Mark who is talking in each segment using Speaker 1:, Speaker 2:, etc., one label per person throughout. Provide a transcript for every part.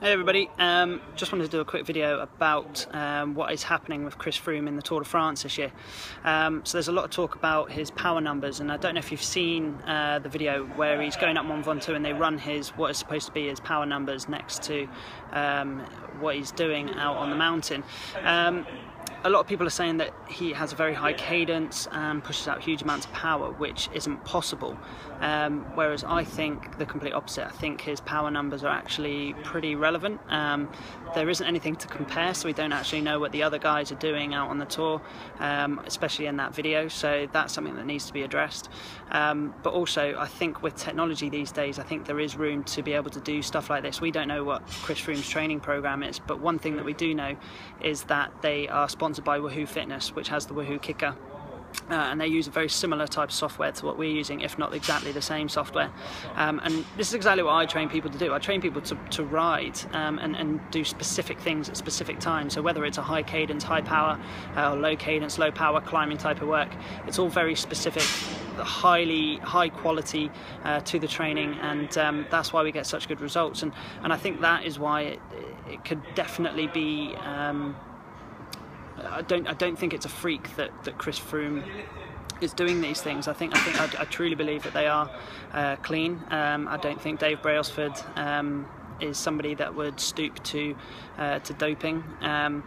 Speaker 1: Hey everybody, just wanted to do a quick video about what is happening with Chris Froome in the Tour de France this year. So there's a lot of talk about his power numbers, and I don't know if you've seen the video where he's going up Mont Ventoux and they run what is supposed to be his power numbers next to what he's doing out on the mountain. A lot of people are saying that he has a very high cadence and pushes out huge amounts of power, which isn't possible. Whereas I think the complete opposite. I think his power numbers are actually pretty relevant. There isn't anything to compare, so we don't actually know what the other guys are doing out on the tour, especially in that video. So that's something that needs to be addressed. But also, I think with technology these days, I think there is room to be able to do stuff like this. We don't know what Chris Froome's training program is, but one thing that we do know is that they are sponsored by Wahoo Fitness, which has the Wahoo Kickr. And they use a very similar type of software to what we're using, if not exactly the same software. And this is exactly what I train people to do. I train people to ride and do specific things at specific times. So whether it's a high cadence, high power, or low cadence, low power climbing type of work, it's all very specific, high quality to the training, and that's why we get such good results. And I think that is why it could definitely be. I don't think it's a freak that Chris Froome is doing these things. I truly believe that they are clean. I don't think Dave Brailsford is somebody that would stoop to doping. And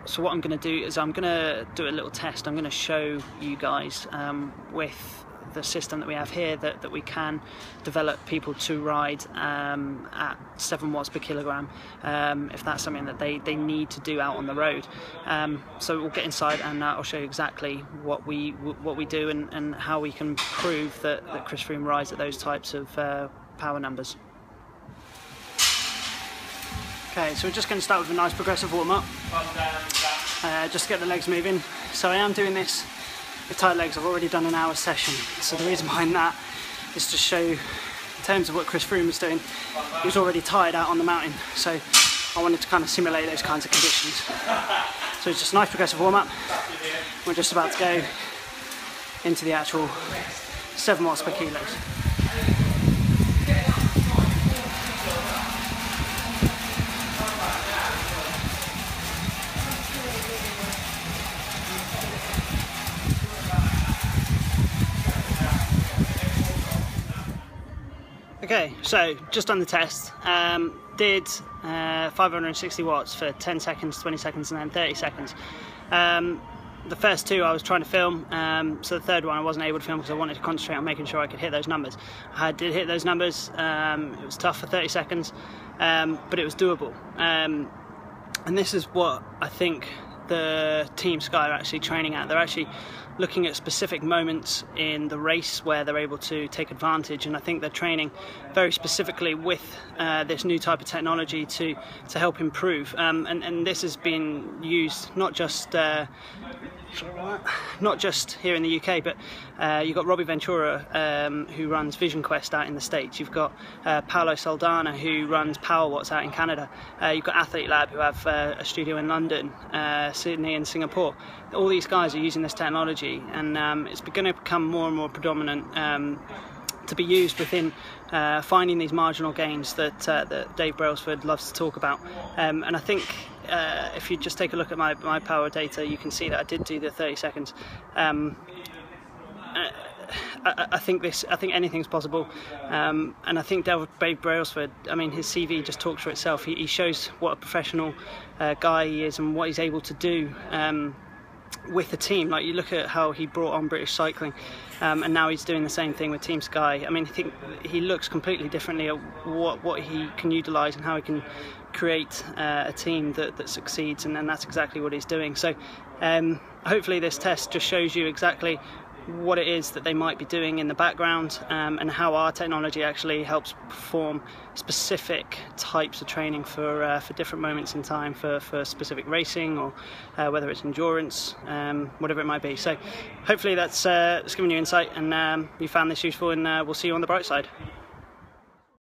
Speaker 1: so what I'm going to do is I'm going to do a little test. I'm going to show you guys with the system that we have here that we can develop people to ride at 7 watts per kilogram if that's something that they need to do out on the road. So we'll get inside and I'll show you exactly what we do and how we can prove that Chris Froome rides at those types of power numbers. Okay, so we're just going to start with a nice progressive warm-up, just to get the legs moving. So I am doing this with tight legs. I've already done an hour session, so the reason behind that is to show, in terms of what Chris Froome was doing, he was already tired out on the mountain, so I wanted to kind of simulate those kinds of conditions. So it's just a nice progressive warm-up. We're just about to go into the actual 7 watts per kilos. Okay, so just on the test, did 560 watts for 10 seconds, 20 seconds and then 30 seconds. The first two I was trying to film, so the third one I wasn't able to film because I wanted to concentrate on making sure I could hit those numbers. I did hit those numbers. It was tough for 30 seconds, but it was doable. And this is what I think the Team Sky are actually training at. They're actually looking at specific moments in the race where they're able to take advantage, and I think they're training very specifically with this new type of technology to help improve. And this has been used not just here in the UK, but you've got Robbie Ventura who runs Vision Quest out in the States. You've got Paolo Saldana who runs Power Watts out in Canada. You've got Athlete Lab who have a studio in London, Sydney and Singapore. All these guys are using this technology, and it's going to become more and more predominant to be used within finding these marginal gains that Dave Brailsford loves to talk about. And I think if you just take a look at my power data, you can see that I did do the 30 seconds. I think anything's possible, and I think Dave Brailsford, I mean, his CV just talks for itself. He shows what a professional guy he is and what he's able to do with a team. Like, you look at how he brought on British Cycling, and now he's doing the same thing with Team Sky. I mean, I think he looks completely differently at what he can utilise and how he can create a team that succeeds, and that's exactly what he's doing. So hopefully this test just shows you exactly what it is that they might be doing in the background, and how our technology actually helps perform specific types of training for different moments in time, for specific racing, or whether it's endurance, whatever it might be. So hopefully that's given you insight, and you found this useful, and we'll see you on the bright side.